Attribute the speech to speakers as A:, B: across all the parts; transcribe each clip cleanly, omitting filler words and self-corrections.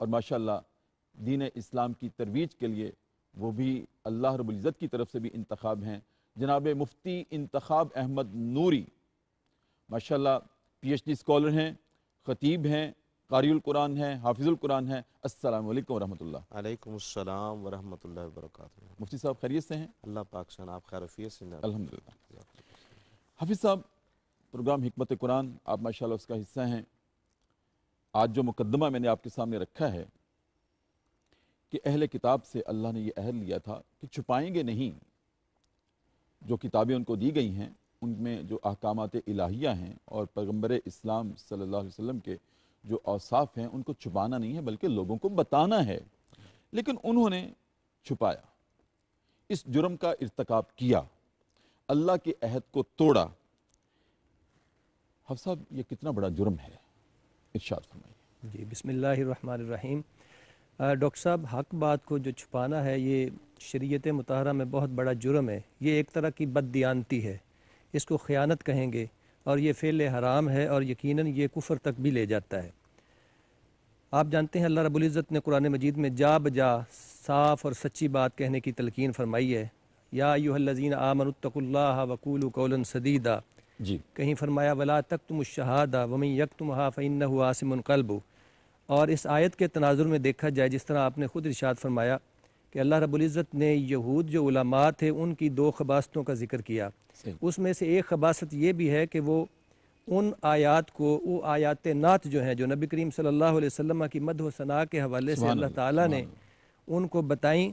A: اور ماشاءاللہ دین اسلام کی ترویج کے لیے وہ بھی اللہ رب العزت کی طرف سے بھی انتخاب ہیں، جناب مفتی انتخاب احمد نوری، ماشاءاللہ پی ایچ ڈی اسکالر ہیں، خطیب ہیں، قاری القرآن ہیں، حافظ القرآن ہیں۔ السلام علیکم ورحمۃ اللہ۔
B: علیکم السلام ورحمۃ اللہ وبرکاتہ۔
A: مفتی صاحب خیریت سے ہیں؟
B: اللہ پاک شان، آپ خیر وفیت سے ہیں؟
A: الحمدللہ۔ حافظ صاحب، پروگرام حکمت قرآن آپ ماشاءاللہ اس کا حصہ ہیں۔ آج جو مقدمہ میں نے آپ کے سامنے رکھا ہے کہ اہل کتاب سے اللہ نے یہ عہد لیا تھا کہ چھپائیں گے نہیں، جو کتابیں ان کو دی گئی ہیں ان میں جو احکامات الہیہ ہیں اور پیغمبر اسلام صلی اللہ علیہ وسلم کے جو اوصاف ہیں ان کو چھپانا نہیں ہے بلکہ لوگوں کو بتانا ہے، لیکن انہوں نے چھپایا، اس جرم کا ارتکاب کیا، اللہ کے عہد کو توڑا۔ حافظ صاحب یہ کتنا بڑا جرم ہے، ارشاد فرمائیے۔
C: جی بسم اللہ الرحمن الرحیم۔ ڈاکٹر صاحب، حق بات کو جو چھپانا ہے یہ شریعت مطہرہ میں بہت بڑا جرم ہے، یہ ایک طرح کی بددیانتی ہے، اس کو خیانت کہیں گے، اور یہ فعل حرام ہے اور یقیناً یہ کفر تک بھی لے جاتا ہے۔ آپ جانتے ہیں اللہ رب العزت نے قرآن مجید میں جا بجا صاف اور سچی بات کہنے کی تلقین فرمائی ہے۔ یا ایھا الذین آمنوا اتقوا اللہ وقولوا قولا سدیدا،
A: جی،
C: کہیں فرمایا ولا تکتموا الشہادہ ومن یکتمھا فانہ آثم قلبہ۔ اور اس آیت کے تناظر میں دیکھا جائے، جس طرح آپ نے خود ارشاد فرمایا کہ اللہ رب العزت نے یہود جو علماء تھے ان کی دو خباستوں کا ذکر کیا، اس میں سے ایک خباست یہ بھی ہے کہ وہ ان آیات کو، وہ آیات نعت جو ہیں جو نبی کریم صلی اللہ علیہ وسلم کی مدح و ثناء کے حوالے سے اللہ تعالیٰ نے ان کو بتائیں،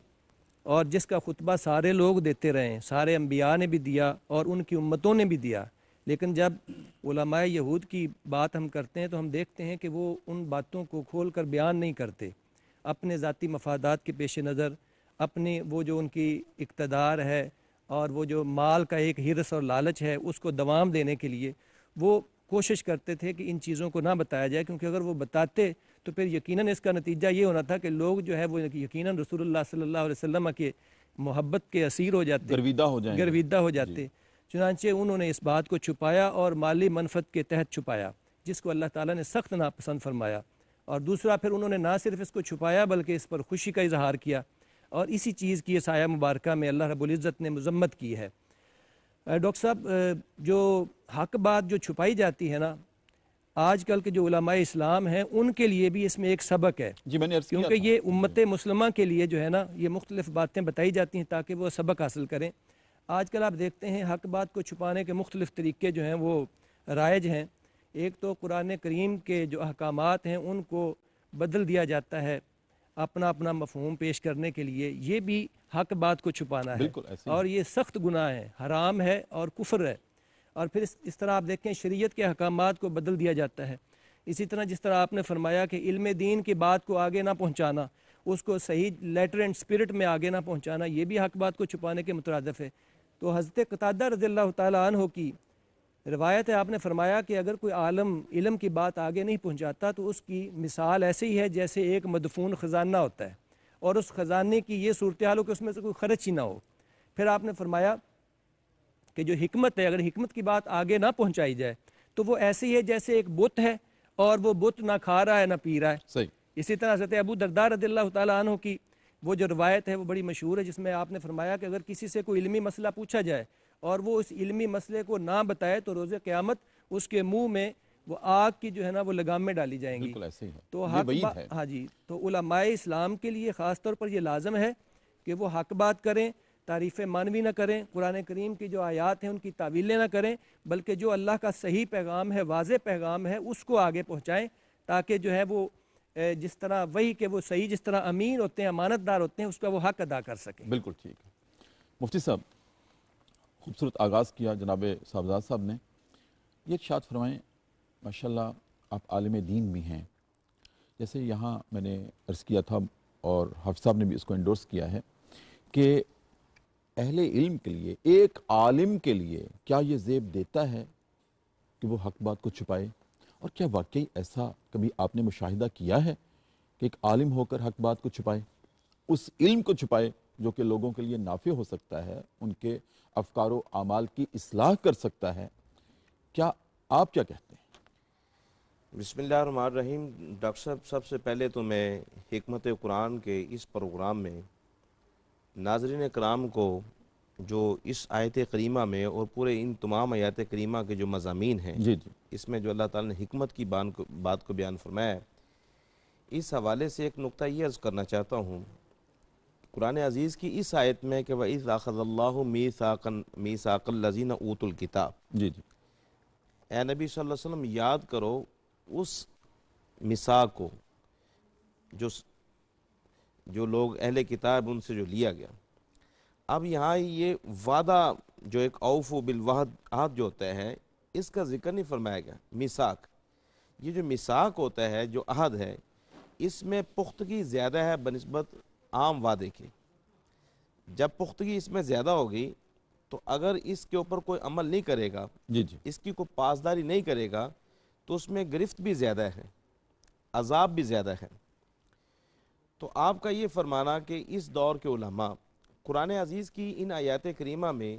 C: اور جس کا خطبہ سارے لوگ دیتے رہے، سارے انبیاء نے بھی دیا اور ان کی امتوں نے بھی دیا، لیکن جب علماء یہود کی بات ہم کرتے ہیں تو ہم دیکھتے ہیں کہ وہ ان باتوں کو کھول کر بیان نہیں کرتے، اپنے ذاتی مفادات کے پیش نظر، اپنے وہ جو ان کی اقتدار ہے اور وہ جو مال کا ایک حرص اور لالچ ہے اس کو دوام دینے کے لیے وہ کوشش کرتے تھے کہ ان چیزوں کو نہ بتایا جائے، کیونکہ اگر وہ بتاتے تو پھر یقیناً اس کا نتیجہ یہ ہونا تھا کہ لوگ جو ہے وہ یقیناً رسول اللہ صلی اللہ علیہ وسلم کے محبت کے اسیر ہو جاتے، گرویدہ ہو جاتے۔ چنانچہ انہوں نے اس بات کو چھپایا اور مالی منفعت کے تحت چھپایا، جس کو اللہ تعالیٰ نے سخت ناپسند فرمایا، اور دوسرا پھر انہوں نے نہ صرف اس کو چھپایا بلکہ اس پر خوشی کا اظہار کیا، اور اسی چیز کی اس آیہ مبارکہ میں اللہ رب العزت نے مذمت کی ہے۔ ڈاکٹر صاحب، جو حق بات جو چھپائی جاتی ہے نا، آج کل کے جو علماء اسلام ہیں ان کے لیے بھی اس میں ایک سبق ہے،
A: جی میں نے عرض کیا
C: کیونکہ
A: تھا،
C: یہ امت مسلمہ کے لیے جو ہے نا یہ مختلف باتیں بتائی جاتی ہیں تاکہ وہ سبق حاصل کریں۔ آج کل آپ دیکھتے ہیں حق بات کو چھپانے کے مختلف طریقے جو ہیں وہ رائج ہیں۔ ایک تو قرآن کریم کے جو احکامات ہیں ان کو بدل دیا جاتا ہے اپنا اپنا مفہوم پیش کرنے کے لیے، یہ بھی حق بات کو چھپانا ہے، اور یہ سخت گناہ ہے، حرام ہے اور کفر ہے۔ اور پھر اس طرح آپ دیکھیں شریعت کے احکامات کو بدل دیا جاتا ہے۔ اسی طرح جس طرح آپ نے فرمایا کہ علم دین کی بات کو آگے نہ پہنچانا، اس کو صحیح لیٹر اینڈ اسپرٹ میں آگے نہ پہنچانا، یہ بھی حق بات کو چھپانے کے مترادف ہے۔ تو حضرت قتادہ رضی اللہ تعالیٰ عنہ کی روایت ہے، آپ نے فرمایا کہ اگر کوئی عالم علم کی بات آگے نہیں پہنچاتا تو اس کی مثال ایسے ہی ہے جیسے ایک مدفون خزانہ ہوتا ہے، اور اس خزانے کی یہ صورتحال ہو کہ اس میں سے کوئی خرچ ہی نہ ہو۔ پھر آپ نے فرمایا کہ جو حکمت ہے، اگر حکمت کی بات آگے نہ پہنچائی جائے تو وہ ایسی ہے جیسے ایک بت ہے اور وہ بت نہ کھا رہا ہے نہ پی رہا ہے۔
A: صحیح۔
C: اسی طرح حضرت ابو درداء رضی اللہ تعالیٰ عنہ کی وہ جو روایت ہے وہ بڑی مشہور ہے، جس میں آپ نے فرمایا کہ اگر کسی سے کوئی علمی مسئلہ پوچھا جائے اور وہ اس علمی مسئلے کو نہ بتائے تو روز قیامت اس کے منہ میں وہ آگ کی جو ہے نا وہ لگامیں ڈالی جائیں گی۔
A: بالکل ایسے ہی ہے،
C: تو
A: یہ وعید ہے۔
C: ہاں جی، تو علماء اسلام کے لیے خاص طور پر یہ لازم ہے کہ وہ حق بات کریں، تعریف معنوی نہ کریں، قرآن کریم کی جو آیات ہیں ان کی تعویلیں نہ کریں، بلکہ جو اللہ کا صحیح پیغام ہے، واضح پیغام ہے، اس کو آگے پہنچائیں، تاکہ جو ہے وہ جس طرح وہی کہ وہ صحیح جس طرح امین ہوتے ہیں، امانت دار ہوتے ہیں، اس کا وہ حق ادا کر سکیں۔
A: بالکل ٹھیک ہے۔ مفتی صاحب، خوبصورت آغاز کیا جناب صاحبزاد صاحب نے، یہ ارشاد فرمائیں، ماشاءاللہ آپ عالم دین بھی ہیں، جیسے یہاں میں نے عرض کیا تھا اور حافظ صاحب نے بھی اس کو انڈورس کیا ہے کہ اہل علم کے لیے، ایک عالم کے لیے کیا یہ زیب دیتا ہے کہ وہ حق بات کو چھپائے؟ اور کیا واقعی ایسا کبھی آپ نے مشاہدہ کیا ہے کہ ایک عالم ہو کر حق بات کو چھپائے، اس علم کو چھپائے جو کہ لوگوں کے لیے نافع ہو سکتا ہے، ان کے افکار و اعمال کی اصلاح کر سکتا ہے؟ کیا آپ کیا کہتے ہیں؟
B: بسم اللہ الرحمن الرحیم۔ ڈاکٹر صاحب، سب سے پہلے تو میں حکمت قرآن کے اس پروگرام میں ناظرین کرام کو جو اس آیت کریمہ میں اور پورے ان تمام آیات کریمہ کے جو مضامین ہیں،
A: جی جی
B: اس میں جو اللہ تعالیٰ نے حکمت کی بات کو بیان فرمایا ہے، اس حوالے سے ایک نقطہ یہ عرض کرنا چاہتا ہوں۔ قرآن عزیز کی اس آیت میں کہ وَإِذْ أَخَذَ اللَّهُ مِيثَاقَ الَّذِينَ أُوتُوا الْكِتَابَ،
A: جی جی
B: اے نبی صلی اللہ علیہ وسلم یاد کرو اس میثاق کو جو لوگ اہل کتاب ان سے جو لیا گیا۔ اب یہاں یہ وعدہ جو ایک اوفو بالوعد عہد جو ہوتا ہے، اس کا ذکر نہیں فرمایا گیا۔ میثاق، یہ جو میثاق ہوتا ہے، جو عہد ہے، اس میں پختگی زیادہ ہے بنسبت عام وعدے کے۔ جب پختگی اس میں زیادہ ہوگی تو اگر اس کے اوپر کوئی عمل نہیں کرے گا،
A: جی جی
B: اس کی کوئی پاسداری نہیں کرے گا، تو اس میں گرفت بھی زیادہ ہے، عذاب بھی زیادہ ہے۔ تو آپ کا یہ فرمانا کہ اس دور کے علماء قرآن عزیز کی ان آیات کریمہ میں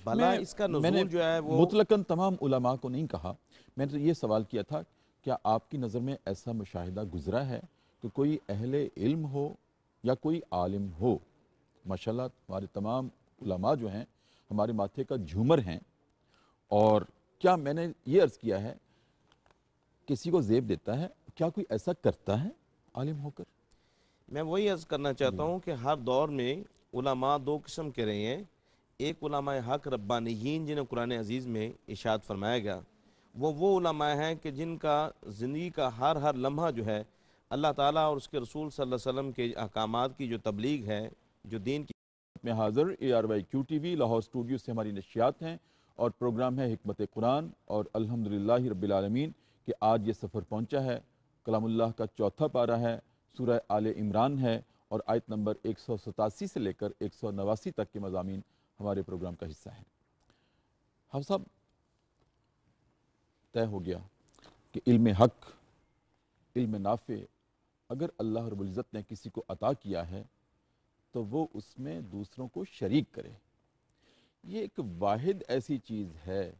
B: بلا اس کا
A: میں نے
B: نزول جو ہے وہ
A: مطلقاً تمام علماء کو نہیں کہا، میں نے تو یہ سوال کیا تھا، کیا آپ کی نظر میں ایسا مشاہدہ گزرا ہے کہ کوئی اہل علم ہو یا کوئی عالم ہو، ماشاءاللہ ہمارے تمام علماء جو ہیں ہمارے ماتھے کا جھومر ہیں، اور کیا میں نے یہ عرض کیا ہے کسی کو زیب دیتا ہے، کیا کوئی ایسا کرتا ہے عالم ہو کر؟
B: میں وہی عرض کرنا چاہتا ہوں کہ ہر دور میں علماء دو قسم کے رہے ہیں۔ ایک علماء حق ربانیین جنہیں قرآن عزیز میں ارشاد فرمایا گیا، وہ علماء ہیں کہ جن کا زندگی کا ہر لمحہ جو ہے اللہ تعالیٰ اور اس کے رسول صلی اللہ علیہ وسلم کے احکامات کی جو تبلیغ ہے، جو دین کی
A: میں حاضر ARYQTV لاہور اسٹوڈیو سے ہماری نشریات ہیں، اور پروگرام ہے حکمت قرآن، اور الحمدللہ رب العالمین کہ آج یہ سفر پہنچا ہے۔ کلام اللہ کا چوتھا پارہ ہے، سورہ آل عمران ہے، اور آیت نمبر 187 سے لے کر 189 تک کے مضامین ہمارے پروگرام کا حصہ ہیں۔ ہم سب طے ہو گیا کہ علم حق، علم نافع اگر اللہ رب العزت نے کسی کو عطا کیا ہے تو وہ اس میں دوسروں کو شریک کرے۔ یہ ایک واحد ایسی چیز ہے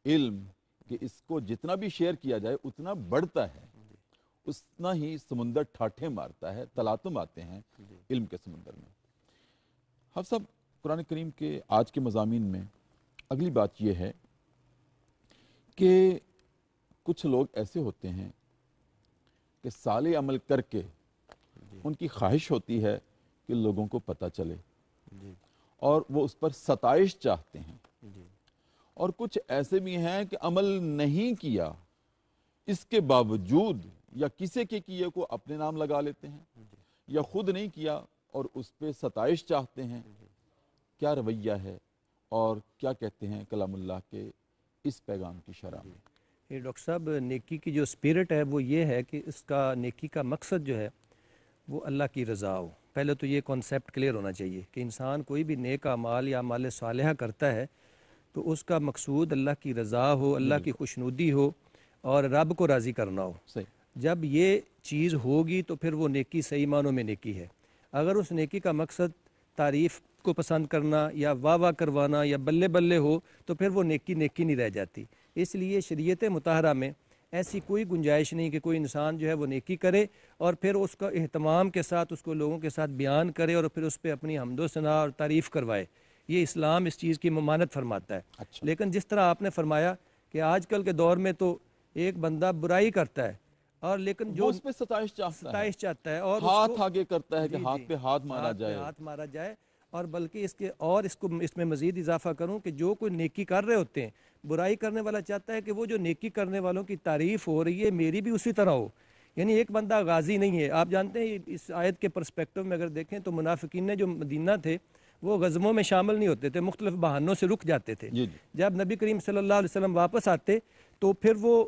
A: علم کہ اس کو جتنا بھی شیئر کیا جائے اتنا بڑھتا ہے، اتنا ہی سمندر ٹھاٹھے مارتا ہے، تلاطم آتے ہیں علم کے سمندر میں۔ ہم سب قرآن کریم کے آج کے مضامین میں اگلی بات یہ ہے کہ کچھ لوگ ایسے ہوتے ہیں کہ صالح عمل کر کے ان کی خواہش ہوتی ہے کہ لوگوں کو پتہ چلے، اور وہ اس پر ستائش چاہتے ہیں، اور کچھ ایسے بھی ہیں کہ عمل نہیں کیا، اس کے باوجود یا کسی کے کیے کو اپنے نام لگا لیتے ہیں، یا خود نہیں کیا اور اس پہ ستائش چاہتے ہیں۔ کیا رویہ ہے اور کیا کہتے ہیں کلام اللہ کے اس پیغام کی شرح میں؟
C: یہ ڈاکٹر صاحب، نیکی کی جو اسپرٹ ہے وہ یہ ہے کہ اس کا نیکی کا مقصد جو ہے وہ اللہ کی رضا ہو۔ پہلے تو یہ کانسیپٹ کلیئر ہونا چاہیے کہ انسان کوئی بھی نیک اعمال یا اعمال صالحہ کرتا ہے تو اس کا مقصود اللہ کی رضا ہو، اللہ کی خوشنودی ہو، اور رب کو راضی کرنا ہو۔
A: صحیح۔
C: جب یہ چیز ہوگی تو پھر وہ نیکی صحیح معنوں میں نیکی ہے۔ اگر اس نیکی کا مقصد تعریف کو پسند کرنا یا واہ واہ کروانا یا بلے بلے ہو تو پھر وہ نیکی نہیں رہ جاتی۔ اس لیے شریعت مطہرہ میں ایسی کوئی گنجائش نہیں کہ کوئی انسان جو ہے وہ نیکی کرے اور پھر اس کا اہتمام کے ساتھ اس کو لوگوں کے ساتھ بیان کرے اور پھر اس پہ اپنی حمد و ثنا اور تعریف کروائے۔ یہ اسلام اس چیز کی ممانعت فرماتا ہے۔ لیکن جس طرح آپ نے فرمایا کہ آج کل کے دور میں تو ایک بندہ برائی کرتا ہے اور لیکن جو
A: اس پہ ستائش
C: چاہتا ہے اور
A: ہاتھ آگے کرتا ہے کہ ہاتھ پہ ہاتھ مارا جائے، اور بلکہ اس میں مزید اضافہ کروں کہ جو کوئی نیکی کر رہے ہوتے ہیں، برائی کرنے والا چاہتا ہے کہ وہ جو نیکی کرنے والوں کی تعریف ہو رہی ہے میری بھی اسی طرح ہو۔ یعنی ایک بندہ غازی نہیں ہے۔ آپ جانتے ہیں اس آیت کے پرسپیکٹو میں اگر دیکھیں تو منافقین نے جو مدینہ تھے وہ غزووں میں شامل نہیں ہوتے تھے، مختلف بہانوں سے رک جاتے تھے۔ جب نبی کریم صلی اللہ علیہ وسلم واپس آتے تو پھر وہ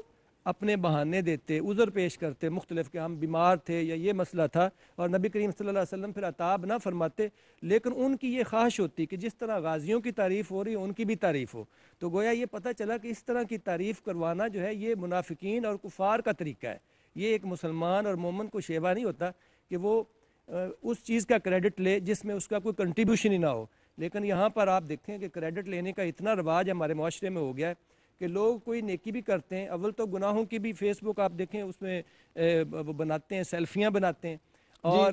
A: اپنے بہانے دیتے، عذر پیش کرتے مختلف کہ ہم بیمار تھے یا یہ مسئلہ تھا، اور نبی کریم صلی اللہ علیہ وسلم پھر عتاب نہ فرماتے، لیکن ان کی یہ خواہش ہوتی کہ جس طرح غازیوں کی تعریف ہو رہی ہے ان کی بھی تعریف ہو۔ تو گویا یہ پتہ چلا کہ اس طرح کی تعریف کروانا جو ہے یہ منافقین اور کفار کا طریقہ ہے۔ یہ ایک مسلمان اور مومن کو شیوا نہیں ہوتا کہ وہ اس چیز کا کریڈٹ لے جس میں اس کا کوئی کنٹریبیوشن ہی نہ ہو۔ لیکن یہاں پر آپ دیکھیں کہ کریڈٹ لینے کا اتنا رواج ہمارے معاشرے میں ہو گیا ہے
C: کہ لوگ کوئی نیکی بھی کرتے ہیں، اول تو گناہوں کی بھی فیس بک آپ دیکھیں اس میں بناتے ہیں، سیلفیاں بناتے ہیں،
A: اور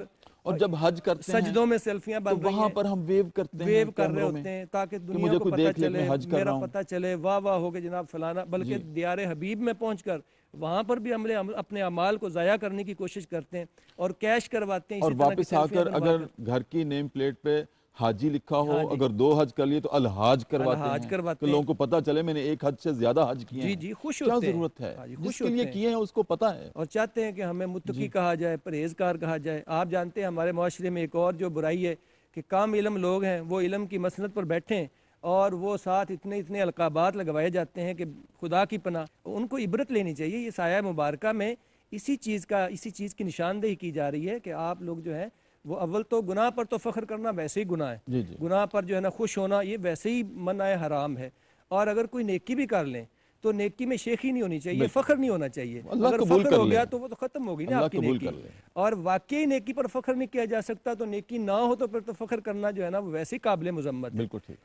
A: جب حج کرتے ہیں
C: سجدوں میں سیلفیاں
A: تو
C: بن رہی
A: وہاں
C: ہیں،
A: پر ہم ویو کرتے ہیں
C: ویو کر رہے
A: کیمروں میں
C: ہوتے ہیں تاکہ
A: کہ
C: دنیا
A: مجھے
C: کو
A: کوئی
C: پتہ
A: دیکھ لے کہ
C: چلے،
A: میں حج کر
C: میرا
A: رہا ہوں۔
C: پتہ چلے، واہ واہ ہو کہ جناب فلانا، بلکہ دیار حبیب میں پہنچ کر وہاں پر بھی ہم اپنے اعمال کو ضائع کرنے کی کوشش کرتے ہیں اور کیش کرواتے ہیں،
A: اور
C: اسی طرح کی
A: واپس آ
C: سیلفیاں
A: کر
C: بنوا
A: اگر
C: کر
A: گھر کی نیم پلیٹ پہ حاجی لکھا ہو،
C: ہاں جی،
A: اگر 2 حج کر لیے تو الحاج کرواتے
C: الحاج
A: ہیں کہ
C: کرواتے ہیں،
A: لوگوں کو پتہ چلے میں نے 1 حج سے زیادہ حج کیے
C: جی
A: ہیں۔
C: جی خوش
A: کیا
C: ہوتے ہیں،
A: ضرورت ہے؟
C: ہاں جی
A: جس
C: خوش
A: کے لیے
C: ہوتے ہیں
A: کیے ہیں اس کو پتہ ہے،
C: اور چاہتے ہیں کہ ہمیں متقی کہا جائے، پرہیزگار کہا جائے۔ آپ جانتے ہیں ہمارے معاشرے میں ایک اور جو برائی ہے کہ کام علم لوگ ہیں، وہ علم کی مسند پر بیٹھے ہیں اور وہ ساتھ اتنے القابات لگوائے جاتے ہیں کہ خدا کی پناہ، ان کو عبرت لینی چاہیے۔ یہ سایہ مبارکہ میں اسی چیز کی نشاندہی کی جا رہی ہے کہ آپ لوگ جو ہیں وہ اول تو گناہ پر تو فخر کرنا ویسے ہی گناہ ہے، گناہ پر جو ہے نا خوش ہونا یہ ویسے ہی منع حرام ہے، اور اگر کوئی نیکی بھی کر لیں تو نیکی میں شیخی نہیں ہونی چاہیے، فخر نہیں ہونا چاہیے۔
A: اللہ
C: اگر
A: قبول
C: فخر
A: کر
C: ہو
A: لے،
C: گیا تو وہ تو ختم ہوگی نا
A: اللہ
C: آپ کی
A: قبول
C: نیکی،
A: کر لے۔
C: اور واقعی نیکی پر فخر نہیں کیا جا سکتا تو نیکی نہ ہو تو پھر تو فخر کرنا جو ہے نا وہ ویسے ہی قابل مذمت ہے۔
A: بالکل ٹھیک۔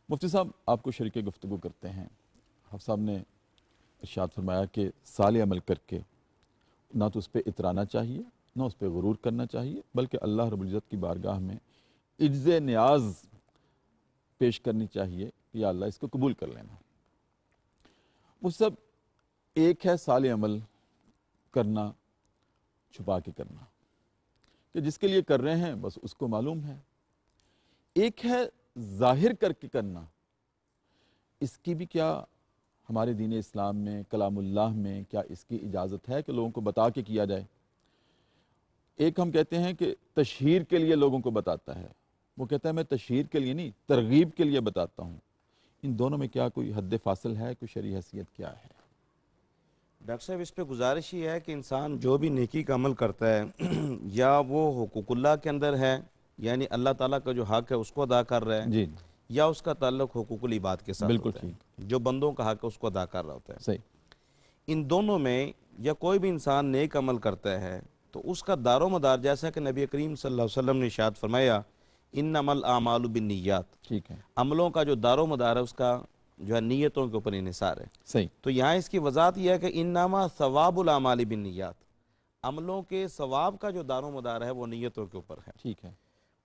A: مفتی صاحب آپ کو شریک گفتگو کرتے ہیں، حافظ صاحب نے ارشاد فرمایا کہ صالح عمل کر کے نہ تو اس پہ اترانا چاہیے، نہ اس پہ غرور کرنا چاہیے، بلکہ اللہ رب العزت کی بارگاہ میں عجز نیاز پیش کرنی چاہیے، یا اللہ اس کو قبول کر لینا۔ وہ سب ایک ہے صالح عمل کرنا چھپا کے کرنا کہ جس کے لیے کر رہے ہیں بس اس کو معلوم ہے، ایک ہے ظاہر کر کے کرنا، اس کی بھی کیا ہمارے دین اسلام میں، کلام اللہ میں کیا اس کی اجازت ہے کہ لوگوں کو بتا کے کیا جائے؟ ایک ہم کہتے ہیں کہ تشہیر کے لیے لوگوں کو بتاتا ہے، وہ کہتا ہے میں تشہیر کے لیے نہیں ترغیب کے لیے بتاتا ہوں۔ ان دونوں میں کیا کوئی حد فاصل ہے، کوئی شرعی حیثیت کیا ہے؟
B: ڈاکٹر صاحب اس پہ گزارش یہ ہے کہ انسان جو بھی نیکی کا عمل کرتا ہے یا وہ حقوق اللہ کے اندر ہے، یعنی اللہ تعالیٰ کا جو حق ہے اس کو ادا کر رہا ہے،
A: جی
B: یا اس کا تعلق حقوق العباد کے ساتھ
A: بالکل
B: ہوتا ہے،
A: ٹھیک،
B: جو بندوں کا حق ہے اس کو ادا کر رہا ہوتا ہے۔
A: صحیح۔
B: ان دونوں میں یا کوئی بھی انسان نیک عمل کرتا ہے تو اس کا دار و مدار، جیسا کہ نبی کریم صلی اللہ علیہ وسلم نے ارشاد فرمایا انما الاعمال بالنیات،
A: ٹھیک ہے،
B: عملوں کا جو دار و مدار ہے اس کا جو ہے نیتوں کے اوپر انحصار ہے۔
A: صحیح،
B: تو یہاں اس کی وضاحت یہ ہے کہ انما ثواب الاعمال بالنیات، عملوں کے ثواب کا جو دار و مدار ہے وہ نیتوں کے اوپر ہے۔
A: ٹھیک ہے،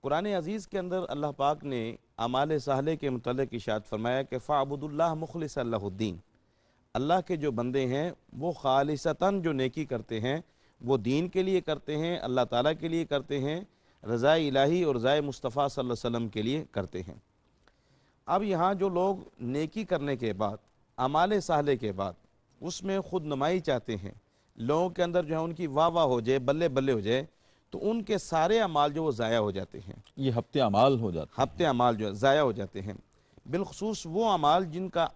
B: قرآن عزیز کے اندر اللہ پاک نے اعمال صالحہ کے متعلق ارشاد فرمایا کہ فاعبدوا اللہ مخلصا لہ الدین، اللہ کے جو بندے ہیں وہ خالصتاً جو نیکی کرتے ہیں وہ دین کے لیے کرتے ہیں، اللہ تعالیٰ کے لیے کرتے ہیں، رضا الہی اور رضا مصطفیٰ صلی اللہ علیہ وسلم کے لیے کرتے ہیں۔ اب یہاں جو لوگ نیکی کرنے کے بعد، اعمال صالحہ کے بعد اس میں خود نمائی چاہتے ہیں، لوگوں کے اندر جو ہے ان کی واہ واہ ہو جائے، بلے بلے ہو جائے، تو ان کے سارے اعمال جو وہ ضائع ہو جاتے ہیں،
A: یہ ہفتے اعمال ہو جاتے ہیں۔
B: ہفتے اعمال جو ہے ضائع ہو جاتے ہیں، بالخصوص وہ اعمال جن کا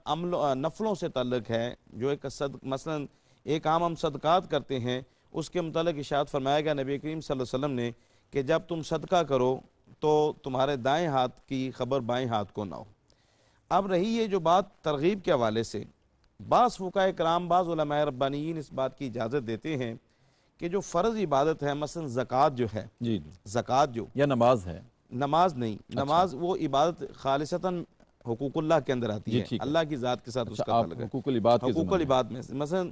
B: نفلوں سے تعلق ہے، جو ایک مثلا ایک عام ہم صدقات کرتے ہیں، اس کے متعلق ارشاد فرمایا گیا نبی کریم صلی اللہ علیہ وسلم نے کہ جب تم صدقہ کرو تو تمہارے دائیں ہاتھ کی خبر بائیں ہاتھ کو نہ ہو۔ اب رہی یہ جو بات ترغیب کے حوالے سے، بعض فقہاء کرام، بعض علماء ربانیین اس بات کی اجازت دیتے ہیں کہ جو فرض عبادت ہے، مثلا زکوٰۃ جو ہے،
A: جی
B: زکوٰۃ جو
A: یا نماز ہے،
B: نماز نہیں، نماز وہ عبادت خالصتاً حقوق اللہ کے اندر آتی ہے، اللہ کی ذات کے ساتھ اس کا
A: آپ
B: تعلق ہے،
A: حقوق العباد کے
B: حقوق العباد میں مثلا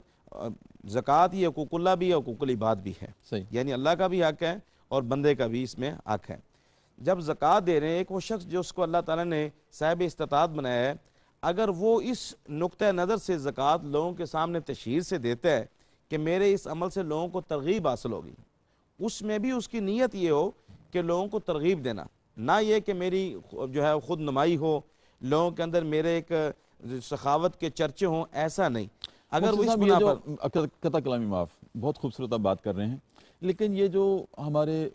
B: زکوٰۃ یہ حقوق اللہ بھی ہے، حقوق العباد بھی ہے،
A: صحیح،
B: یعنی اللہ کا بھی حق ہے اور بندے کا بھی اس میں حق ہے۔ جب زکوٰۃ دے رہے ہیں، ایک وہ شخص جو اس کو اللہ تعالیٰ نے صاحب استطاعت بنایا ہے، اگر وہ اس نقطہ نظر سے زکوٰۃ لوگوں کے سامنے تشہیر سے دیتا ہے کہ میرے اس عمل سے لوگوں کو ترغیب حاصل ہوگی، اس میں بھی اس کی نیت یہ ہو کہ لوگوں کو ترغیب دینا، نہ یہ کہ میری جو ہے خود نمائی ہو، لوگوں کے اندر میرے ایک سخاوت کے چرچے ہوں، ایسا نہیں۔ اگر وہ اس بنا پر
A: قطع کلامی معاف، بہت خوبصورت آپ بات کر رہے ہیں، لیکن یہ جو ہمارے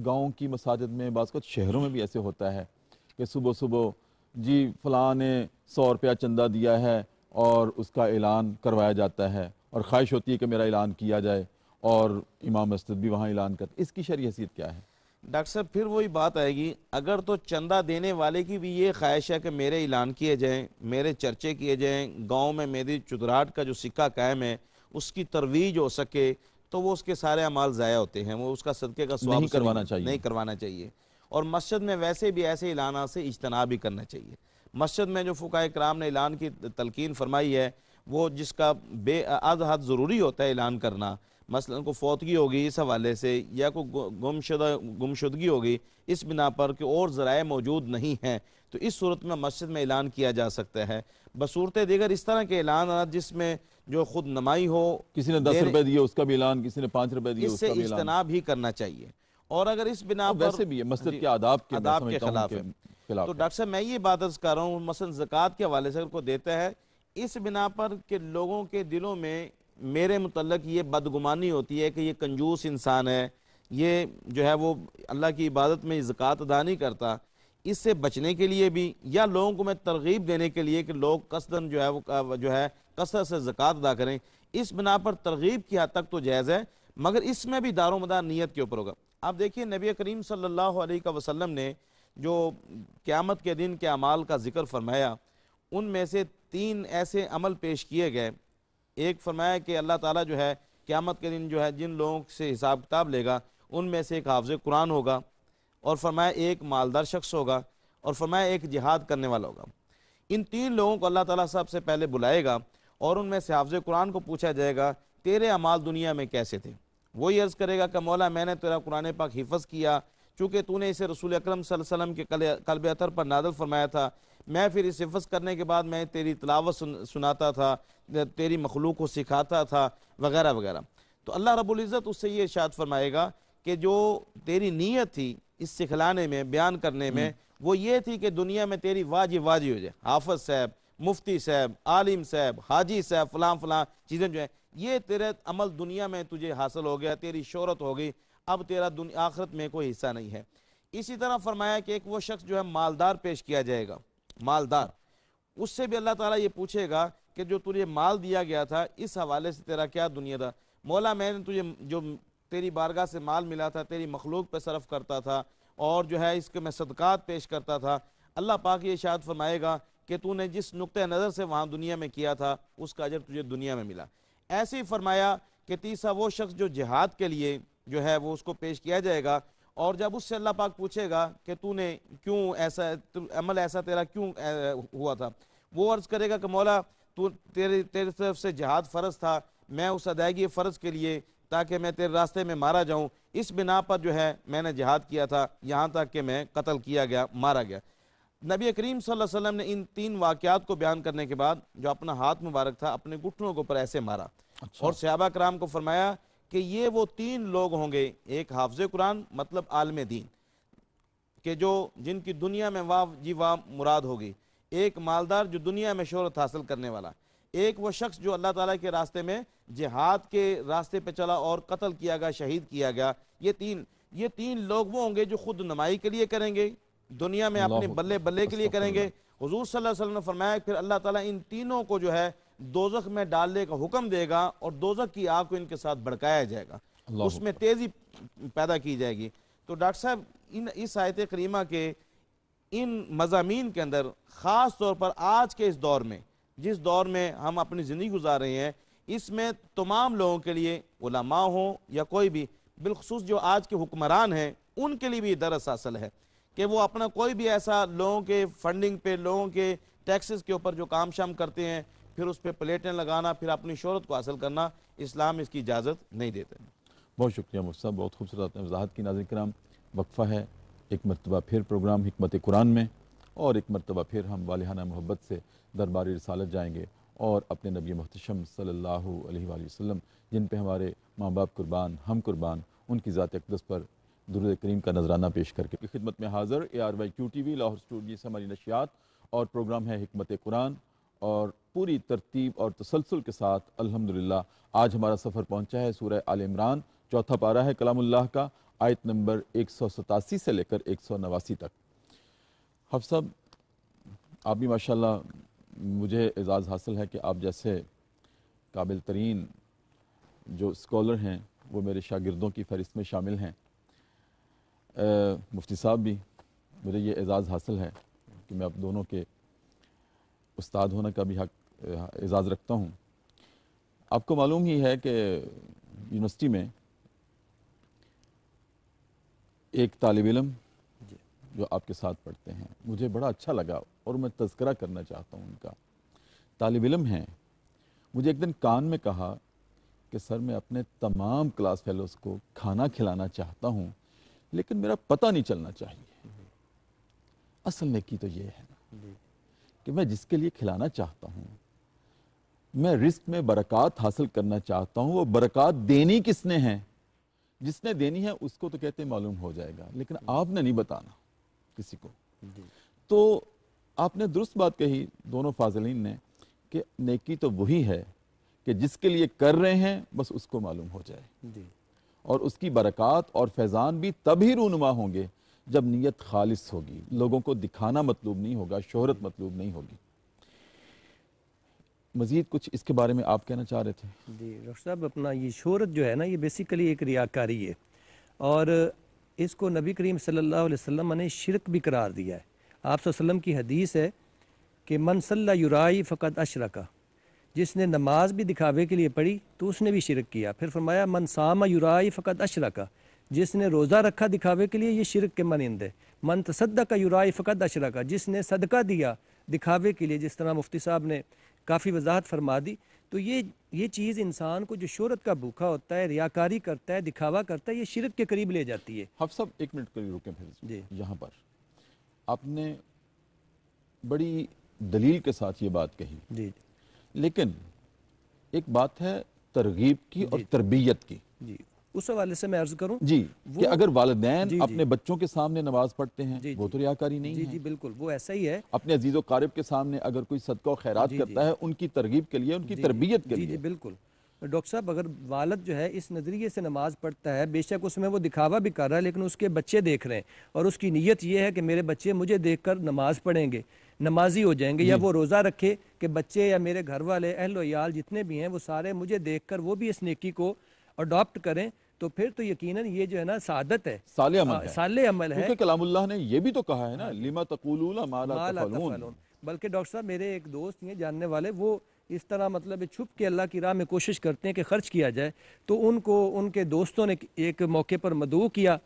A: گاؤں کی مساجد میں، بعض اوقات شہروں میں بھی ایسے ہوتا ہے کہ صبح صبح جی فلاں نے 100 روپیہ چندہ دیا ہے اور اس کا اعلان کروایا جاتا ہے، اور خواہش ہوتی ہے کہ میرا اعلان کیا جائے، اور امام مسجد بھی وہاں اعلان کرتے، اس کی شرعی حیثیت کیا ہے؟
B: ڈاکٹر صاحب پھر وہی بات آئے گی، اگر تو چندہ دینے والے کی بھی یہ خواہش ہے کہ میرے اعلان کیے جائیں، میرے چرچے کیے جائیں، گاؤں میں میری چدراہٹ کا جو سکہ قائم ہے اس کی ترویج ہو سکے، تو وہ اس کے سارے اعمال ضائع ہوتے ہیں، وہ اس کا صدقے کا ثواب
A: نہیں کروانا چاہیے،
B: نہیں کروانا چاہیے، اور مسجد میں ویسے بھی ایسے اعلانات سے اجتناب بھی کرنا چاہیے۔ مسجد میں جو فقہاء کرام نے اعلان کی تلقین فرمائی ہے وہ جس کا بے از حد ضروری ہوتا ہے اعلان کرنا، مثلا کو فوتگی ہوگی اس حوالے سے یا کوئی گمشدگی ہوگی اس بنا پر کہ اور ذرائع موجود نہیں ہیں، تو اس صورت میں مسجد میں اعلان کیا جا سکتا ہے۔ بصورت دیگر اس طرح کے اعلانات جس میں جو خود نمائی ہو،
A: کسی نے 10 روپے دیے اس کا بھی اعلان، کسی نے 5 روپے دیے
B: اس
A: اس
B: سے
A: کا بھی اعلان،
B: اجتناب ہی کرنا چاہیے۔ اور اگر اس بنا
A: اور
B: پر
A: ویسے بھی ہے مسجد کے آداب کے میں سمجھتا ہوں
B: خلاف
A: کہ
B: ہے،
A: خلاف
B: تو
A: ہے۔
B: ڈاکٹر صاحب میں یہ بات عرض کر رہا ہوں مثلا زکوٰۃ کے حوالے سے اگر کوئی دیتا ہے اس بنا پر کہ لوگوں کے دلوں میں میرے متعلق یہ بدگمانی ہوتی ہے کہ یہ کنجوس انسان ہے، یہ جو ہے وہ اللہ کی عبادت میں زکوٰۃ ادا نہیں کرتا، اس سے بچنے کے لیے بھی یا لوگوں کو میں ترغیب دینے کے لیے کہ لوگ قصداً جو ہے وہ جو ہے کثرت سے زکوٰۃ ادا کریں، اس بنا پر ترغیب کی حد تک تو جائز ہے، مگر اس میں بھی دار و مدار نیت کے اوپر ہوگا۔ آپ دیکھیے نبی کریم صلی اللہ علیہ وسلم نے جو قیامت کے دن کے اعمال کا ذکر فرمایا ان میں سے 3 ایسے عمل پیش کیے گئے۔ ایک فرمایا کہ اللہ تعالیٰ جو ہے قیامت کے دن جو ہے جن لوگوں سے حساب کتاب لے گا ان میں سے ایک حافظ قرآن ہوگا، اور فرمایا ایک مالدار شخص ہوگا، اور فرمایا ایک جہاد کرنے والا ہوگا۔ ان 3 لوگوں کو اللہ تعالیٰ سب سے پہلے بلائے گا اور ان میں سے حافظ قرآن کو پوچھا جائے گا تیرے اعمال دنیا میں کیسے تھے؟ وہی عرض کرے گا کہ مولا میں نے تیرا قرآن پاک حفظ کیا، چونکہ تو نے اسے رسول اکرم صلی اللہ علیہ وسلم کے قلب اطہر پر نازل فرمایا تھا، میں پھر اس حفظ کرنے کے بعد میں تیری تلاوت سناتا تھا، تیری مخلوق کو سکھاتا تھا وغیرہ وغیرہ۔ تو اللہ رب العزت اس سے یہ ارشاد فرمائے گا کہ جو تیری نیت تھی اس سکھلانے میں بیان کرنے میں وہ یہ تھی کہ دنیا میں تیری واجب ہو جائے، حافظ صاحب، مفتی صاحب، عالم صاحب، حاجی صاحب، فلاں فلاں چیزیں جو ہیں یہ تیرے عمل دنیا میں تجھے حاصل ہو گیا، تیری شہرت ہو گئی، اب تیرا آخرت میں کوئی حصہ نہیں ہے۔ اسی طرح فرمایا کہ ایک وہ شخص جو ہے مالدار پیش کیا جائے گا، مالدار، اس سے بھی اللہ تعالیٰ یہ پوچھے گا کہ جو تجھے مال دیا گیا تھا اس حوالے سے تیرا کیا دنیا تھا؟ مولا میں نے تجھے جو تیری بارگاہ سے مال ملا تھا تیری مخلوق پہ صرف کرتا تھا اور جو ہے اس کے میں صدقات پیش کرتا تھا، اللہ پاک یہ ارشاد فرمائے گا کہ تو نے جس نقطہ نظر سے وہاں دنیا میں کیا تھا اس کا اجر تجھے دنیا میں ملا۔ ایسے ہی فرمایا کہ تیسرا وہ شخص جو جہاد کے لیے جو ہے وہ اس کو پیش کیا جائے گا، اور جب اس سے اللہ پاک پوچھے گا کہ تو نے کیوں ایسا عمل ایسا تیرا کیوں ہوا تھا، وہ عرض کرے گا کہ مولا تیری طرف سے جہاد فرض تھا، میں اس ادائیگی فرض کے لیے تاکہ میں تیرے راستے میں مارا جاؤں اس بنا پر جو ہے میں نے جہاد کیا تھا، یہاں تک کہ میں قتل کیا گیا، مارا گیا۔ نبی کریم صلی اللہ علیہ وسلم نے ان 3 واقعات کو بیان کرنے کے بعد جو اپنا ہاتھ مبارک تھا اپنے گھٹنوں کے اوپر ایسے مارا، اور صحابہ کرام کو فرمایا کہ یہ وہ 3 لوگ ہوں گے، ایک حافظ قرآن مطلب عالم دین کہ جو جن کی دنیا میں واہ جی واہ مراد ہوگی، ایک مالدار جو دنیا میں شہرت حاصل کرنے والا، ایک وہ شخص جو اللہ تعالیٰ کے راستے میں جہاد کے راستے پہ چلا اور قتل کیا گیا، شہید کیا گیا۔ یہ تین لوگ وہ ہوں گے جو خود نمائی کے لیے کریں گے، دنیا میں اپنے بلے بلے کے لیے کریں گے۔ حضور صلی اللہ علیہ وسلم نے فرمایا پھر اللہ تعالیٰ ان تینوں کو جو ہے دوزخ میں ڈالنے کا حکم دے گا اور دوزخ کی آگ کو ان کے ساتھ بھڑکایا جائے گا، اس میں تیزی پیدا کی جائے گی۔ تو ڈاکٹر صاحب اس آیت کریمہ کے ان مضامین کے اندر خاص طور پر آج کے اس دور میں جس دور میں ہم اپنی زندگی گزار رہے ہیں اس میں تمام لوگوں کے لیے، علماء ہوں یا کوئی بھی، بالخصوص جو آج کے حکمران ہیں ان کے لیے بھی درس حاصل ہے کہ وہ اپنا کوئی بھی ایسا لوگوں کے فنڈنگ پہ، لوگوں کے ٹیکسز کے اوپر جو کام شام کرتے ہیں پھر اس پہ پلیٹیں لگانا، پھر اپنی شہرت کو حاصل کرنا، اسلام اس کی اجازت نہیں دیتے۔
A: بہت شکریہ مفتی صاحب، بہت خوبصورت آپ نے وضاحت کی۔ ناظرین کرام، وقفہ ہے، ایک مرتبہ پھر پروگرام حکمت قرآن میں، اور ایک مرتبہ پھر ہم والہانہ محبت سے دربار رسالت جائیں گے اور اپنے نبی محتشم صلی اللہ علیہ وآلہ وسلم جن پہ ہمارے ماں باپ قربان، ہم قربان، ان کی ذات اقدس پر درود کریم کا نذرانہ پیش کر کے خدمت میں حاضر ARYQ TV لاہور اسٹوڈیو سے ہماری نشریات، اور پروگرام ہے حکمت قرآن، اور پوری ترتیب اور تسلسل کے ساتھ الحمدللہ آج ہمارا سفر پہنچا ہے سورہ آل عمران، چوتھا پارہ ہے کلام اللہ کا، آیت نمبر 187 سے لے کر 189 تک۔ حفظ صاحب، آپ بھی ماشاءاللہ مجھے اعزاز حاصل ہے کہ آپ جیسے قابل ترین جو اسکالر ہیں وہ میرے شاگردوں کی فہرست میں شامل ہیں۔ مفتی صاحب بھی، مجھے یہ اعزاز حاصل ہے کہ میں آپ دونوں کے استاد ہونے کا بھی حق اعزاز رکھتا ہوں۔ آپ کو معلوم ہی ہے کہ یونیورسٹی میں ایک طالب علم جو آپ کے ساتھ پڑھتے ہیں، مجھے بڑا اچھا لگا اور میں تذکرہ کرنا چاہتا ہوں ان کا۔ طالب علم ہیں، مجھے ایک دن کان میں کہا کہ سر میں اپنے تمام کلاس فیلوز کو کھانا کھلانا چاہتا ہوں لیکن میرا پتہ نہیں چلنا چاہیے۔ اصل نیکی تو یہ ہے نا کہ میں جس کے لیے کھلانا چاہتا ہوں، میں رزق میں برکات حاصل کرنا چاہتا ہوں، وہ برکات دینی کس نے ہیں؟ جس نے دینی ہے اس کو تو کہتے ہیں معلوم ہو جائے گا، لیکن آپ نے نہیں بتانا کسی کو۔ تو آپ نے درست بات کہی دونوں فاضلین نے کہ نیکی تو وہی ہے کہ جس کے لیے کر رہے ہیں بس اس کو معلوم ہو جائے، اور اس کی برکات اور فیضان بھی تبھی رونما ہوں گے جب نیت خالص ہوگی، لوگوں کو دکھانا مطلوب نہیں ہوگا، شہرت مطلوب نہیں ہوگی۔ مزید کچھ اس کے بارے میں آپ کہنا چاہ رہے تھے؟
C: جی ڈاکٹر صاحب، اپنا یہ شہرت جو ہے نا، یہ بیسیکلی ایک ریاکاری ہے، اور اس کو نبی کریم صلی اللہ علیہ وسلم نے شرک بھی قرار دیا ہے۔ آپ صلی اللہ علیہ وسلم کی حدیث ہے کہ من صلی یرائی فقد اشرکا، جس نے نماز بھی دکھاوے کے لیے پڑھی تو اس نے بھی شرک کیا۔ پھر فرمایا من صام یرائی فقد اشرکا، جس نے روزہ رکھا دکھاوے کے لیے یہ شرک کے مانند ہے۔ من تصدق یرائی فقد اشرکا، جس نے صدقہ دیا دکھاوے کے لیے، جس طرح مفتی صاحب نے کافی وضاحت فرما دی۔ تو یہ چیز انسان کو جو شہرت کا بھوکا ہوتا ہے، ریاکاری کرتا ہے، دکھاوا کرتا ہے، یہ شرک کے قریب لے جاتی ہے۔
A: حافظ صاحب ایک منٹ کے لیے رکیں پھر
C: جی
A: یہاں پر آپ نے بڑی دلیل کے ساتھ یہ بات کہی،
C: جی
A: لیکن ایک بات ہے ترغیب کی اور تربیت کی۔
C: جی اس حوالے سے میں عرض کروں
A: جی کہ اگر والدین
C: جی
A: اپنے بچوں کے سامنے نماز پڑھتے ہیں
C: جی
A: وہ تو ریاکاری نہیں
C: جی
A: ہے۔
C: جی بالکل وہ ایسا ہی ہے۔
A: اپنے عزیز و قارب کے سامنے اگر کوئی صدقہ و خیرات کرتا ہے ان کی ترغیب کے لیے، ان کی تربیت کے
C: جی
A: لیے۔
C: بالکل ڈاکٹر صاحب، اگر والد جو ہے اس نظریے سے نماز پڑھتا ہے، بے شک اس میں وہ دکھاوا بھی کر رہا ہے لیکن اس کے بچے دیکھ رہے ہیں، اور اس کی نیت یہ ہے کہ میرے بچے مجھے دیکھ کر نماز پڑھیں گے، نمازی ہو جائیں گے، یا وہ روزہ رکھے کہ بچے یا میرے گھر والے اہل و عیال جتنے بھی ہیں وہ سارے مجھے دیکھ کر وہ بھی اس نیکی کو اڈاپٹ کریں، تو پھر تو یقیناً یہ جو ہے نا سعادت ہے،
A: صالح عمل ہے،
C: صالح عمل ہے۔
A: کیونکہ کلام اللہ نے یہ بھی تو کہا ہے نا لما تقولون ما لا تفعلون۔
C: بلکہ ڈاکٹر صاحب میرے ایک دوست ہیں جاننے والے، وہ اس طرح مطلب چھپ کے اللہ کی راہ میں کوشش کرتے ہیں کہ خرچ کیا جائے، تو ان کو ان کے دوستوں نے ایک موقع پر مدعو کیا،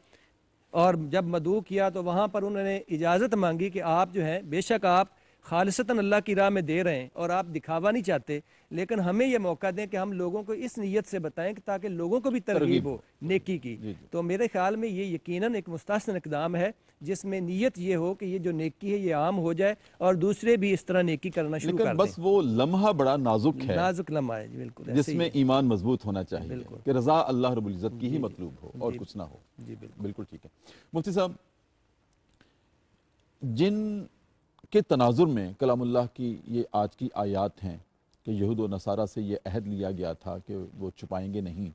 C: اور جب مدعو کیا تو وہاں پر انہوں نے اجازت مانگی کہ آپ جو ہیں بے شک آپ خالصتاً اللہ کی راہ میں دے رہے ہیں اور آپ دکھاوا نہیں چاہتے، لیکن ہمیں یہ موقع دیں کہ ہم لوگوں کو اس نیت سے بتائیں کہ تاکہ لوگوں کو بھی ترغیب ہو نیکی کی۔ تو میرے خیال میں یہ یقیناً ایک مستحسن اقدام ہے جس میں نیت یہ ہو کہ یہ جو نیکی ہے یہ عام ہو جائے اور دوسرے بھی اس طرح نیکی کرنا شروع کر دیں۔
A: لیکن بس وہ لمحہ بڑا نازک ہے،
C: نازک لمحہ ہے، جی بالکل،
A: جس میں ایمان مضبوط ہونا چاہیے
C: بالکل،
A: کہ رضا اللہ رب العزت کی ہی مطلوب ہو اور کچھ نہ ہو۔
C: جی بالکل
A: بالکل ٹھیک ہے مفتی صاحب، جن کے تناظر میں کلام اللہ کی یہ آج کی آیات ہیں کہ یہود و نصارہ سے یہ عہد لیا گیا تھا کہ وہ چھپائیں گے نہیں،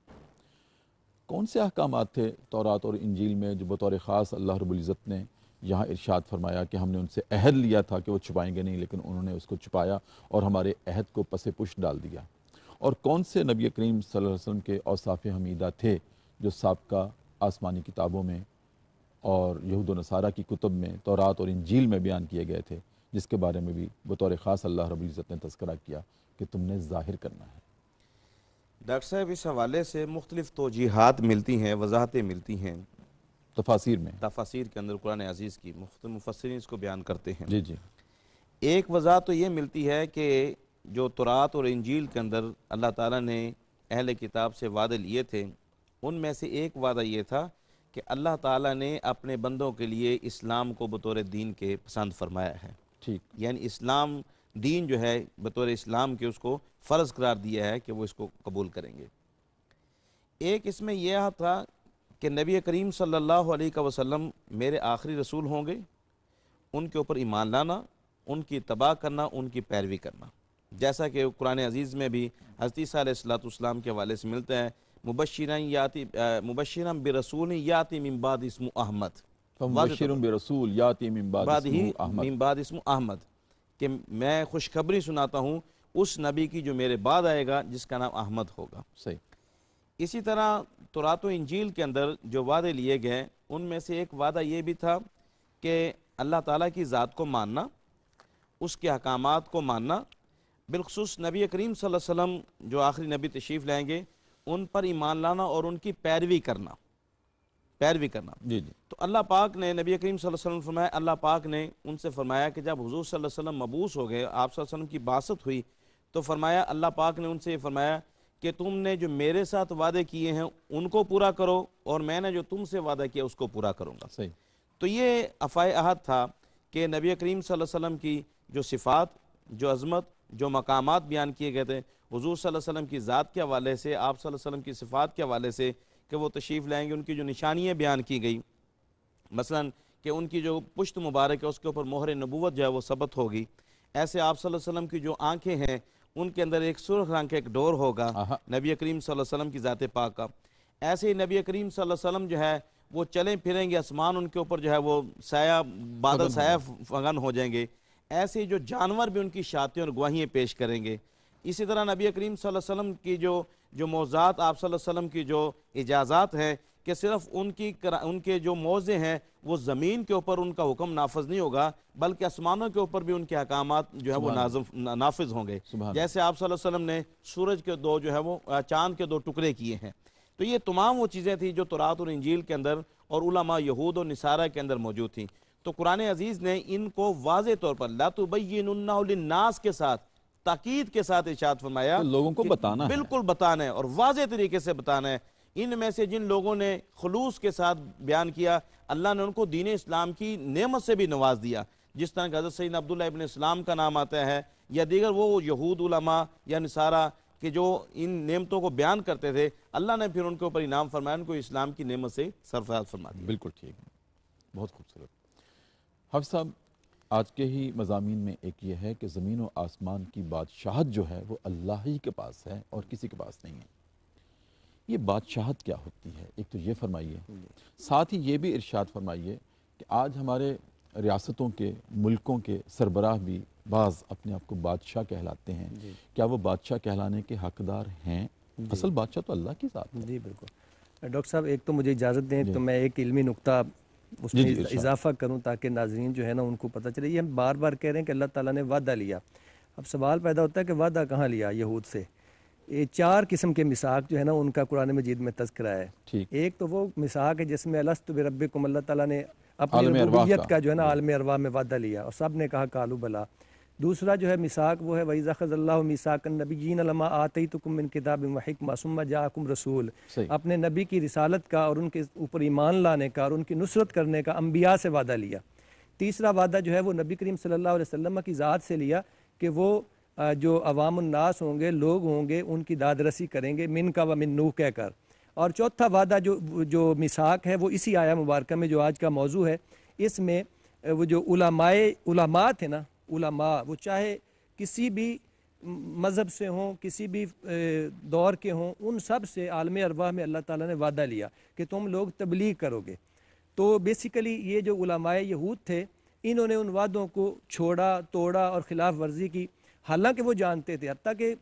A: کون سے احکامات تھے تورات اور انجیل میں جو بطور خاص اللہ رب العزت نے یہاں ارشاد فرمایا کہ ہم نے ان سے عہد لیا تھا کہ وہ چھپائیں گے نہیں لیکن انہوں نے اس کو چھپایا اور ہمارے عہد کو پس پش ڈال دیا؟ اور کون سے نبی کریم صلی اللہ علیہ وسلم کے اوصاف حمیدہ تھے جو سابقہ آسمانی کتابوں میں اور یہود و نصارہ کی کتب میں تورات اور انجیل میں بیان کیے گئے تھے، جس کے بارے میں بھی بطور خاص اللہ رب العزت نے تذکرہ کیا کہ تم نے ظاہر کرنا ہے؟
B: ڈاکٹر صاحب اس حوالے سے مختلف توجیحات ملتی ہیں، وضاحتیں ملتی ہیں
A: تفاسیر میں،
B: تفاسیر کے اندر قرآن عزیز کی مختلف مفسرین اس کو بیان کرتے ہیں۔
A: جی جی
B: ایک وضاحت تو یہ ملتی ہے کہ جو تورات اور انجیل کے اندر اللہ تعالیٰ نے اہل کتاب سے وعدے لیے تھے، ان میں سے ایک وعدہ یہ تھا کہ اللہ تعالیٰ نے اپنے بندوں کے لیے اسلام کو بطور دین کے پسند فرمایا ہے،
A: ٹھیک،
B: یعنی اسلام دین جو ہے بطور اسلام کے اس کو فرض قرار دیا ہے کہ وہ اس کو قبول کریں گے۔ ایک اس میں یہ تھا کہ نبی کریم صلی اللہ علیہ وسلم میرے آخری رسول ہوں گے، ان کے اوپر ایمان لانا، ان کی اتباع کرنا، ان کی پیروی کرنا، جیسا کہ قرآن عزیز میں بھی حضرت عیسیٰ علیہ السلام کے حوالے سے ملتا ہے، مبشراً برسول یاتی من بعد اسمہ احمد،
A: فمبشر برسول یاتی من بعد اسمہ احمد،
B: من بعد اسمہ احمد، کہ میں خوشخبری سناتا ہوں اس نبی کی جو میرے بعد آئے گا جس کا نام احمد ہوگا۔
A: صحیح۔
B: اسی طرح تورات و انجیل کے اندر جو وعدے لیے گئے ان میں سے ایک وعدہ یہ بھی تھا کہ اللہ تعالیٰ کی ذات کو ماننا، اس کے احکامات کو ماننا، بالخصوص نبی کریم صلی اللہ علیہ وسلم جو آخری نبی تشریف لائیں گے ان پر ایمان لانا اور ان کی پیروی کرنا۔ پیروی کرنا۔
A: جی جی
B: تو اللہ پاک نے نبی کریم صلی اللہ علیہ وسلم فرمایا، اللہ پاک نے ان سے فرمایا کہ جب حضور صلی اللہ علیہ وسلم مبعوث ہو گئے، آپ صلی اللہ علیہ وسلم کی بعثت ہوئی، تو فرمایا اللہ پاک نے ان سے یہ فرمایا کہ تم نے جو میرے ساتھ وعدے کیے ہیں ان کو پورا کرو، اور میں نے جو تم سے وعدہ کیا اس کو پورا کروں گا۔
A: صحیح۔
B: تو یہ افائے عہد تھا کہ نبی کریم صلی اللہ علیہ وسلم کی جو صفات، جو عظمت، جو مقامات بیان کیے گئے تھے حضور صلی اللہ علیہ وسلم کی ذات کے حوالے سے، آپ صلی اللہ علیہ وسلم کی صفات کے حوالے سے کہ وہ تشریف لائیں گے، ان کی جو نشانیاں بیان کی گئی، مثلا کہ ان کی جو پشت مبارک ہے اس کے اوپر مہر نبوت جو ہے وہ ثبت ہوگی، ایسے آپ صلی اللہ علیہ وسلم کی جو آنکھیں ہیں ان کے اندر ایک سرخ رنگ کا ایک ڈور ہوگا نبی کریم صلی اللہ علیہ وسلم کی ذات پاک کا۔ ایسے ہی نبی کریم صلی اللہ علیہ وسلم جو ہے وہ چلیں پھریں گے، آسمان ان کے اوپر جو ہے وہ سایہ بادل سایہ فغن ہو جائیں گے۔ ایسے ہی جو جانور بھی ان کی شاتیں اور گواہیاں پیش کریں گے۔ اسی طرح نبی کریم صلی اللہ علیہ وسلم کی جو معجزات، آپ صلی اللہ علیہ وسلم کی جو اجازات ہیں کہ صرف ان کے جو موضع ہیں وہ زمین کے اوپر ان کا حکم نافذ نہیں ہوگا، بلکہ آسمانوں کے اوپر بھی ان کے احکامات جو ہے وہ نافذ ہوں گے۔ جیسے آپ صلی اللہ علیہ وسلم نے سورج کے دو جو ہے وہ چاند کے 2 ٹکڑے کیے ہیں۔ تو یہ تمام وہ چیزیں تھیں جو تورات اور انجیل کے اندر اور علماء یہود اور نصارہ کے اندر موجود تھیں۔ تو قرآن عزیز نے ان کو واضح طور پر لا تبیننہ للناس کے ساتھ، تاکید کے ساتھ ارشاد فرمایا
A: تو لوگوں کو بتانا ہے،
B: بالکل بتانا ہے اور واضح طریقے سے بتانا ہے۔ ان میں سے جن لوگوں نے خلوص کے ساتھ بیان کیا، اللہ نے ان کو دین اسلام کی نعمت سے بھی نواز دیا، جس طرح کہ حضرت سیدنا عبداللہ ابن اسلام کا نام آتا ہے، یا دیگر وہ یہود علماء یا نصارہ کہ جو ان نعمتوں کو بیان کرتے تھے، اللہ نے پھر ان کے اوپر انعام فرمایا، ان کو اسلام کی نعمت سے سرفراز فرما دیا۔
A: بالکل ٹھیک، بہت خوبصورت۔ حافظ صاحب، آج کے ہی مضامین میں ایک یہ ہے کہ زمین و آسمان کی بادشاہت جو ہے وہ اللہ ہی کے پاس ہے اور کسی کے پاس نہیں ہے۔ یہ بادشاہت کیا ہوتی ہے؟ ایک تو یہ فرمائیے، ساتھ ہی یہ بھی ارشاد فرمائیے کہ آج ہمارے ریاستوں کے، ملکوں کے سربراہ بھی بعض اپنے آپ کو بادشاہ کہلاتے ہیں، کیا وہ بادشاہ کہلانے کے حقدار ہیں؟ اصل بادشاہ تو اللہ کی ذات ہے۔
C: جی بالکل۔ ڈاکٹر صاحب ایک تو مجھے اجازت دیں تو میں ایک علمی نقطہ اس میں اضافہ کروں تاکہ ناظرین جو ہے نا ان کو پتہ چلے۔ یہ ہم بار بار کہہ رہے ہیں کہ اللہ تعالیٰ نے وعدہ لیا، اب سوال پیدا ہوتا ہے کہ وعدہ کہاں لیا یہود سے؟ یہ 4 قسم کے میثاق جو ہے نا ان کا قرآن مجید میں تذکرہ ہے۔ ایک تو وہ میثاق ہے جس میں الست بربکم، اللہ تعالیٰ نے اپنی ربوبیت کا جو ہے نا عالم ارواح میں وعدہ لیا اور سب نے کہا قالوا بلا۔ دوسرا جو ہے میثاق وہ ہے وَإِذَا أَخَذَ اللَّهُ مِيثَاقَ النَّبِيِّينَ لَمَا آتَيْتُكُم مِّن كِتَابٍ وَحِكْمَةٍ ثُمَّ جَاءَكُمْ رَسُولٌ، اپنے نبی کی رسالت کا اور ان کے اوپر ایمان لانے کا اور ان کی نصرت کرنے کا انبیاء سے وعدہ لیا۔ تیسرا وعدہ جو ہے وہ نبی کریم صلی اللہ علیہ وسلم کی ذات سے لیا کہ وہ جو عوام الناس ہوں گے، لوگ ہوں گے، ان کی داد رسی کریں گے من کا و من نوح کہہ کر۔ اور چوتھا وعدہ جو میثاق ہے وہ اسی آیہ مبارکہ میں جو آج کا موضوع ہے، اس میں وہ جو علماء تھے نا، علماء وہ چاہے کسی بھی مذہب سے ہوں، کسی بھی دور کے ہوں، ان سب سے عالم ارواح میں اللہ تعالیٰ نے وعدہ لیا کہ تم لوگ تبلیغ کرو گے۔ تو بیسیکلی یہ جو علماء یہود تھے انہوں نے ان وعدوں کو چھوڑا، توڑا اور خلاف ورزی کی، حالانکہ وہ جانتے تھے، حتیٰ کہ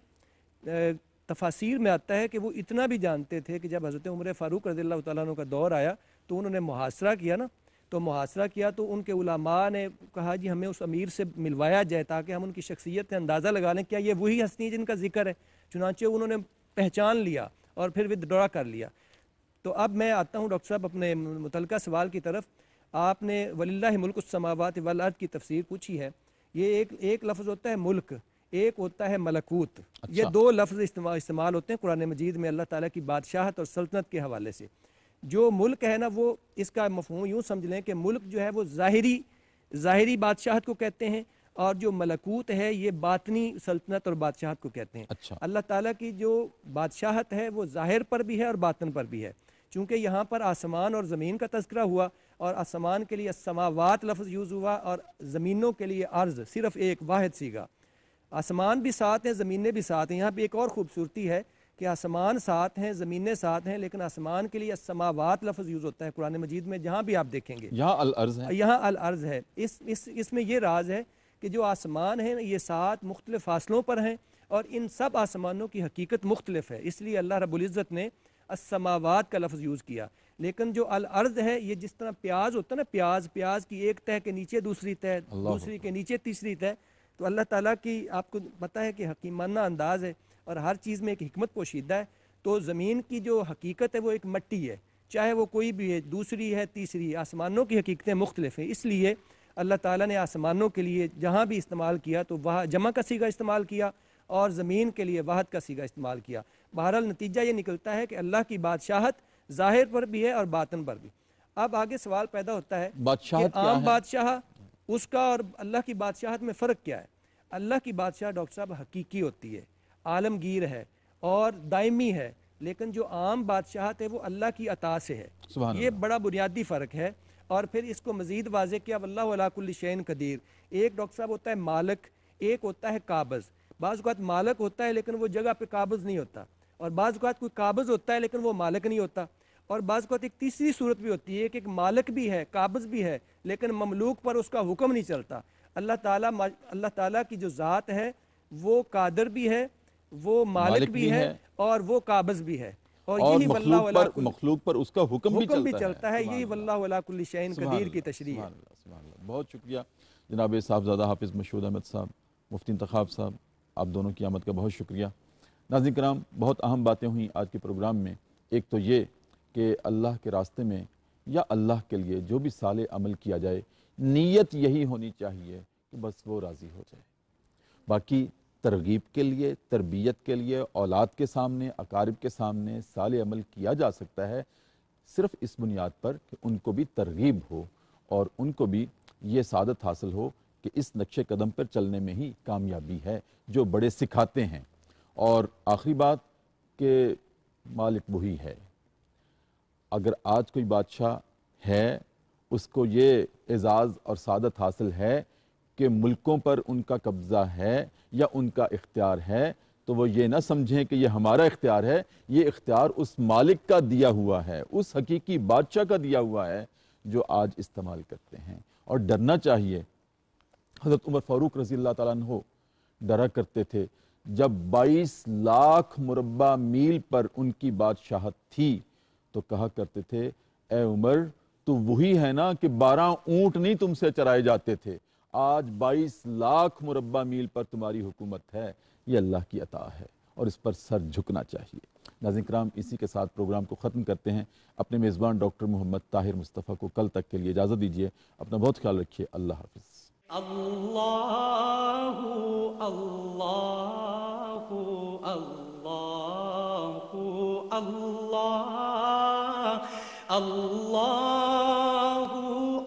C: تفاسیر میں آتا ہے کہ وہ اتنا بھی جانتے تھے کہ جب حضرت عمر فاروق رضی اللہ تعالیٰ عنہ کا دور آیا تو انہوں نے محاصرہ کیا نا، تو محاصرہ کیا تو ان کے علماء نے کہا جی ہمیں اس امیر سے ملوایا جائے تاکہ ہم ان کی شخصیت سے اندازہ لگا لیں کیا یہ وہی ہستی جن کا ذکر ہے۔ چنانچہ انہوں نے پہچان لیا اور پھر ودڈرا کر لیا۔ تو اب میں آتا ہوں ڈاکٹر صاحب اپنے متعلقہ سوال کی طرف۔ آپ نے وَلِلَّهِ مُلْكُ السَّمَاوَاتِ وَالْأَرْضِ کی تفسیر پوچھی ہے۔ یہ ایک لفظ ہوتا ہے ملک، ایک ہوتا ہے ملکوت۔ یہ 2 لفظ استعمال ہوتے ہیں قرآن مجید میں اللہ تعالیٰ کی بادشاہت اور سلطنت کے حوالے سے۔ جو ملک ہے نا وہ اس کا مفہوم یوں سمجھ لیں کہ ملک جو ہے وہ ظاہری بادشاہت کو کہتے ہیں، اور جو ملکوت ہے یہ باطنی سلطنت اور بادشاہت کو کہتے ہیں۔ اللہ تعالیٰ کی جو بادشاہت ہے وہ ظاہر پر بھی ہے اور باطن پر بھی ہے۔ چونکہ یہاں پر آسمان اور زمین کا تذکرہ ہوا، اور آسمان کے لیے السماوات لفظ یوز ہوا اور زمینوں کے لیے ارض، صرف ایک واحد صیغہ۔ آسمان بھی ساتھ ہیں، زمینیں بھی ساتھ ہیں۔ یہاں پہ ایک اور خوبصورتی ہے کہ آسمان ساتھ ہیں، زمینیں ساتھ ہیں، لیکن آسمان کے لیے السماوات لفظ یوز ہوتا ہے قرآن مجید میں، جہاں بھی آپ دیکھیں گے
A: یہاں الارض ہے،
C: یہاں الارض ہے۔ اس میں یہ راز ہے کہ جو آسمان ہیں یہ 7 مختلف فاصلوں پر ہیں، اور ان سب آسمانوں کی حقیقت مختلف ہے، اس لیے اللہ رب العزت نے السماوات کا لفظ یوز کیا۔ لیکن جو الارض ہے یہ جس طرح پیاز ہوتا ہے نا، پیاز کی ایک تہ کے نیچے دوسری تہ، دوسری کے نیچے تیسری تہ، تو اللہ تعالیٰ کی آپ کو پتہ ہے کہ حکیمانہ انداز ہے اور ہر چیز میں ایک حکمت پوشیدہ ہے۔ تو زمین کی جو حقیقت ہے وہ ایک مٹی ہے، چاہے وہ کوئی بھی ہے، دوسری ہے تیسری ہے، آسمانوں کی حقیقتیں مختلف ہیں، اس لیے اللہ تعالیٰ نے آسمانوں کے لیے جہاں بھی استعمال کیا تو وہاں جمع کا صیغہ استعمال کیا، اور زمین کے لیے واحد کا صیغہ استعمال کیا۔ بہرحال نتیجہ یہ نکلتا ہے کہ اللہ کی بادشاہت ظاہر پر بھی ہے اور باطن پر بھی۔ اب آگے سوال پیدا ہوتا ہے کہ
A: بادشاہت کیا
C: عام
A: ہے؟
C: بادشاہ اس کا اور اللہ کی بادشاہت میں فرق کیا ہے؟ اللہ کی بادشاہ ڈاکٹر صاحب حقیقی ہوتی ہے، عالمگیر ہے اور دائمی ہے، لیکن جو عام بادشاہت ہے وہ اللہ کی عطا سے ہے۔
A: سبحان
C: یہ
A: اللہ۔
C: بڑا بنیادی فرق ہے۔ اور پھر اس کو مزید واضح کیا، واللہ علی کل شیء قدیر۔ ایک ڈاکٹر صاحب ہوتا ہے مالک، ایک ہوتا ہے قابض۔ بعض اوقات مالک ہوتا ہے لیکن وہ جگہ پہ قابض نہیں ہوتا، اور بعض اوقات کوئی قابض ہوتا ہے لیکن وہ مالک نہیں ہوتا، اور بعض اوقات ایک تیسری صورت بھی ہوتی ہے کہ ایک مالک بھی ہے، قابض بھی ہے، لیکن مملوک پر اس کا حکم نہیں چلتا۔ اللہ تعالیٰ کی جو ذات ہے وہ قادر بھی ہے، وہ مالک بھی ہے اور وہ قابض بھی ہے، اور یہی
A: مخلوق پر اس کا حکم بھی
C: چلتا ہے۔ یہی واللہ علی کل شیء قدیر کی تشریح ہے۔
A: سبحان اللہ۔ بہت شکریہ جناب صاحبزادہ حافظ مشہود احمد صاحب، مفتی انتخاب صاحب، آپ دونوں کی آمد کا بہت شکریہ۔ ناظرین کرام، بہت اہم باتیں ہوئیں آج کے پروگرام میں۔ ایک تو یہ کہ اللہ کے راستے میں یا اللہ کے لیے جو بھی صالح عمل کیا جائے، نیت یہی ہونی چاہیے کہ بس وہ راضی ہو جائے۔ باقی ترغیب کے لیے، تربیت کے لیے اولاد کے سامنے، اقارب کے سامنے صالح عمل کیا جا سکتا ہے، صرف اس بنیاد پر کہ ان کو بھی ترغیب ہو اور ان کو بھی یہ سعادت حاصل ہو کہ اس نقش قدم پر چلنے میں ہی کامیابی ہے جو بڑے سکھاتے ہیں۔ اور آخری بات کہ مالک وہی ہے۔ اگر آج کوئی بادشاہ ہے، اس کو یہ اعزاز اور سعادت حاصل ہے کہ ملکوں پر ان کا قبضہ ہے یا ان کا اختیار ہے، تو وہ یہ نہ سمجھیں کہ یہ ہمارا اختیار ہے، یہ اختیار اس مالک کا دیا ہوا ہے، اس حقیقی بادشاہ کا دیا ہوا ہے جو آج استعمال کرتے ہیں۔ اور ڈرنا چاہیے۔ حضرت عمر فاروق رضی اللہ تعالیٰ عنہ ڈرا کرتے تھے جب 22 لاکھ مربع میل پر ان کی بادشاہت تھی تو کہا کرتے تھے، اے عمر تو وہی ہے نا کہ 12 اونٹ نہیں تم سے چرائے جاتے تھے، آج 22 لاکھ مربع میل پر تمہاری حکومت ہے۔ یہ اللہ کی عطا ہے اور اس پر سر جھکنا چاہیے۔ ناظرین کرام، اسی کے ساتھ پروگرام کو ختم کرتے ہیں۔ اپنے میزبان ڈاکٹر محمد طاہر مصطفیٰ کو کل تک کے لیے اجازت دیجیے۔ اپنا بہت خیال رکھیے۔ اللہ حافظ۔
D: اللہ اللہ اللہ اللہ اللہ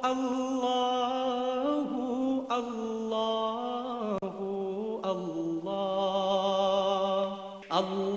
D: اللہ اللہ اللہ اللہ